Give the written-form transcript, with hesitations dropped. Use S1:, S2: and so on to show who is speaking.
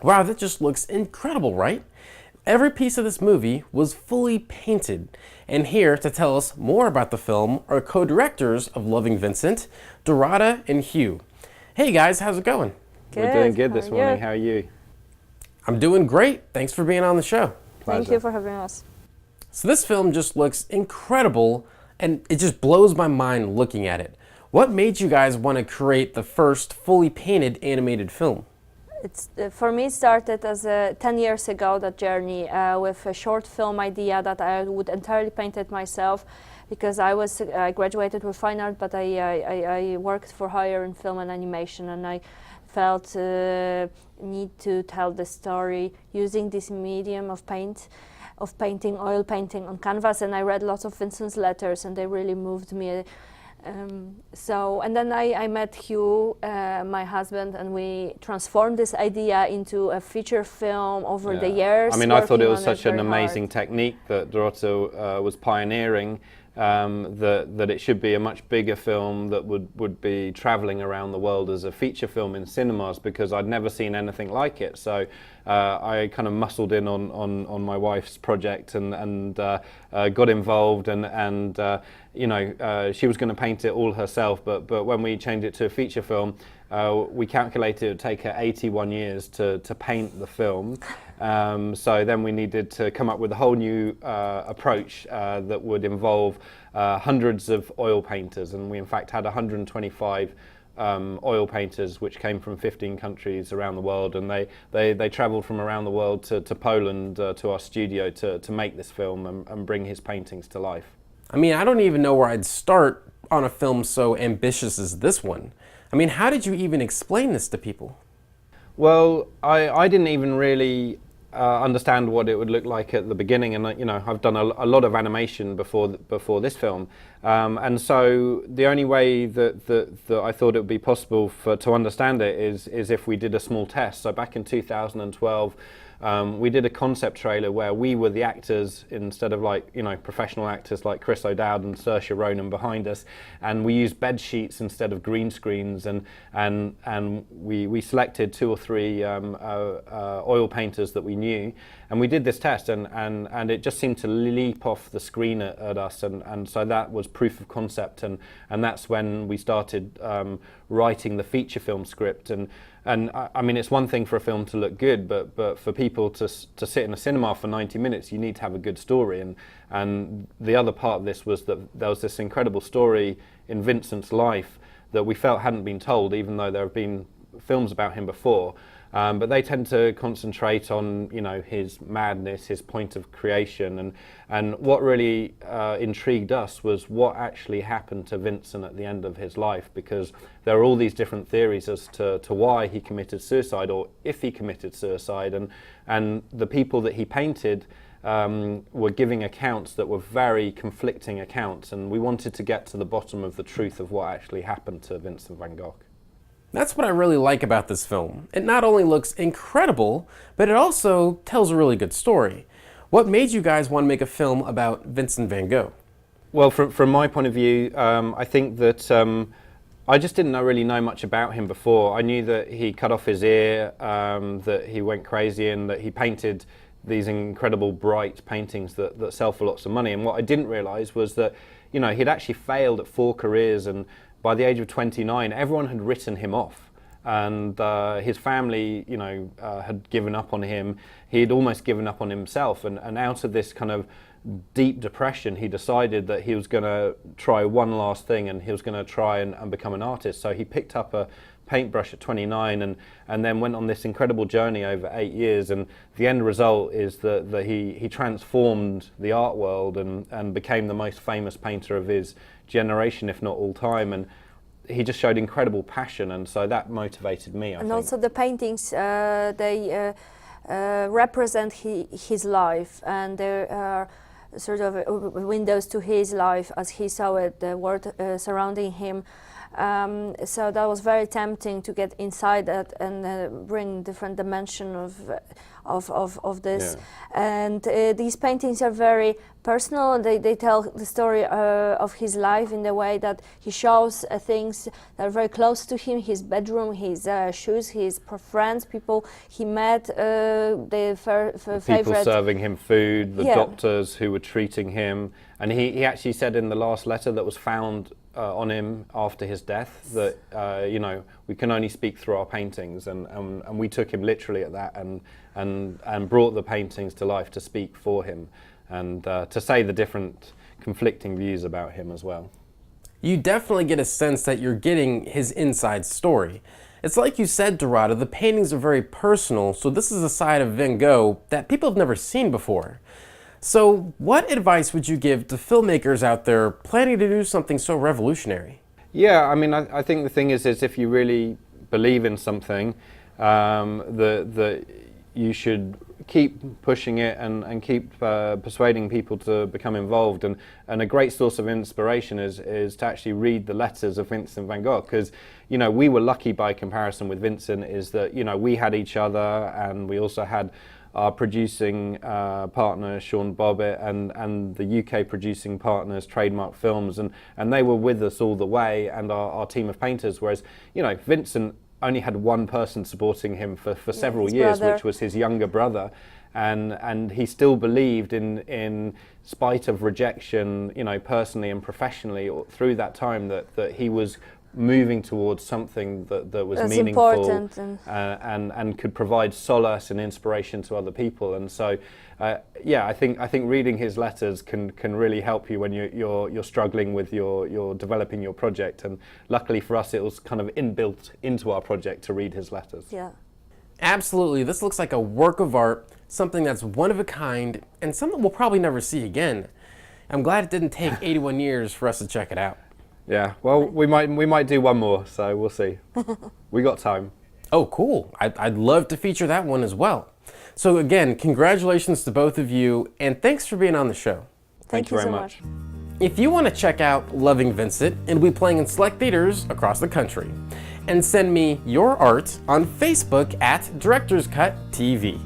S1: Wow, that just looks incredible, right? Every piece of this movie was fully painted. And here to tell us more about the film are co-directors of Loving Vincent, Dorada and Hugh. Hey guys, how's it going?
S2: We're doing
S3: Good.
S2: good
S3: How
S2: this
S3: are
S2: morning.
S3: you?
S2: How are you?
S1: I'm doing great. Thanks for being on the show.
S3: Thank
S2: Pleasure.
S3: you for having us.
S1: So this film just looks incredible and it just blows my mind looking at it. What made you guys want to create the first fully painted animated film?
S3: It's for me, it started as 10 years ago, that journey, with a short film idea that I would entirely paint it myself, because I graduated with fine art, but I worked for hire in film and animation, and I felt need to tell the story using this medium of painting, oil painting on canvas. And I read lots of Vincent's letters, and they really moved me. And then I met Hugh, my husband, and we transformed this idea into a feature film over the years.
S2: I mean, I thought it
S3: working
S2: was
S3: on
S2: such an
S3: very
S2: amazing
S3: hard.
S2: technique that Dorota was pioneering, that it should be a much bigger film that would be traveling around the world as a feature film in cinemas, because I'd never seen anything like it. So I kind of muscled in on my wife's project and got involved, and she was going to paint it all herself, but when we changed it to a feature film, we calculated it would take her 81 years to paint the film. So then we needed to come up with a whole new approach that would involve hundreds of oil painters, and we in fact had 125 oil painters which came from 15 countries around the world, and they travelled from around the world to Poland to our studio to make this film and bring his paintings to life.
S1: I mean, I don't even know where I'd start on a film so ambitious as this one. I mean, how did you even explain this to people?
S2: Well, I didn't even really understand what it would look like at the beginning, and I've done a lot of animation before this film, and so the only way that I thought it would be possible to understand it is if we did a small test. So back in 2012. We did a concept trailer where we were the actors instead of professional actors like Chris O'Dowd and Saoirse Ronan behind us, and we used bed sheets instead of green screens, and we selected 2 or 3 oil painters that we knew, and we did this test, and it just seemed to leap off the screen at us, and so that was proof of concept, and that's when we started writing the feature film script. And I mean, it's one thing for a film to look good, but for people to sit in a cinema for 90 minutes, you need to have a good story. And the other part of this was that there was this incredible story in Vincent's life that we felt hadn't been told, even though there have been films about him before. But they tend to concentrate on his madness, his point of creation, and what really intrigued us was what actually happened to Vincent at the end of his life, because there are all these different theories as to why he committed suicide, or if he committed suicide, and the people that he painted were giving accounts that were very conflicting accounts, and we wanted to get to the bottom of the truth of what actually happened to Vincent van Gogh.
S1: That's what I really like about this film. It not only looks incredible, but it also tells a really good story. What made you guys want to make a film about Vincent van Gogh?
S2: Well, from my point of view, I think that I just didn't really know much about him before. I knew that he cut off his ear, that he went crazy, and that he painted these incredible bright paintings that sell for lots of money. And what I didn't realise was that he'd actually failed at 4 careers, and by the age of 29, everyone had written him off, and his family, had given up on him. He'd almost given up on himself, and out of this kind of deep depression, he decided that he was going to try one last thing, and he was going to try and become an artist. So he picked up a paintbrush at 29 and then went on this incredible journey over 8 years, and the end result is that he transformed the art world and became the most famous painter of his generation, if not all time, and he just showed incredible passion, and so that motivated me, I
S3: And
S2: think.
S3: also the paintings, they represent his life, and there are sort of windows to his life as he saw it, the world surrounding him. So that was very tempting to get inside that and bring different dimension of this.
S2: Yeah.
S3: And these paintings are very personal. They tell the story of his life in the way that he shows things that are very close to him: his bedroom, his shoes, his friends, people he met, the
S2: People
S3: favorite.
S2: serving him food, the
S3: Yeah.
S2: doctors who were treating him. And he actually said in the last letter that was found on him after his death that, you know, we can only speak through our paintings. And we took him literally at that and brought the paintings to life to speak for him and to say the different conflicting views about him as well.
S1: You definitely get a sense that you're getting his inside story. It's like you said, Dorada, the paintings are very personal, so this is a side of Van Gogh that people have never seen before. So what advice would you give to filmmakers out there planning to do something so revolutionary?
S2: Yeah, I mean, I think the thing is if you really believe in something, that you should keep pushing it and keep persuading people to become involved. And a great source of inspiration is to actually read the letters of Vincent van Gogh, because, you know, we were lucky by comparison with Vincent is that, you know, we had each other and we also had our producing partner Sean Bobbitt and the UK producing partners Trademark Films, and they were with us all the way, and our team of painters, whereas, you know, Vincent only had one person supporting him for several years,
S3: brother.
S2: which was his younger brother, and he still believed in spite of rejection, you know, personally and professionally through that time that he was moving towards something that was
S3: That's
S2: meaningful
S3: important
S2: and could provide solace and inspiration to other people. And so, yeah, I think reading his letters can really help you when you're struggling with your developing your project. And luckily for us, it was kind of inbuilt into our project to read his letters.
S3: Yeah.
S1: Absolutely, this looks like a work of art, something that's one of a kind, and something we'll probably never see again. I'm glad it didn't take 81 years for us to check it out.
S2: Yeah, well, we might do one more, so we'll see. We got time.
S1: Oh, cool. I'd love to feature that one as well. So again, congratulations to both of you, and thanks for being on the show.
S2: Thank you
S3: so
S2: very much.
S1: If you want to check out Loving Vincent, it'll be playing in select theaters across the country. And send me your art on Facebook at Director's Cut TV.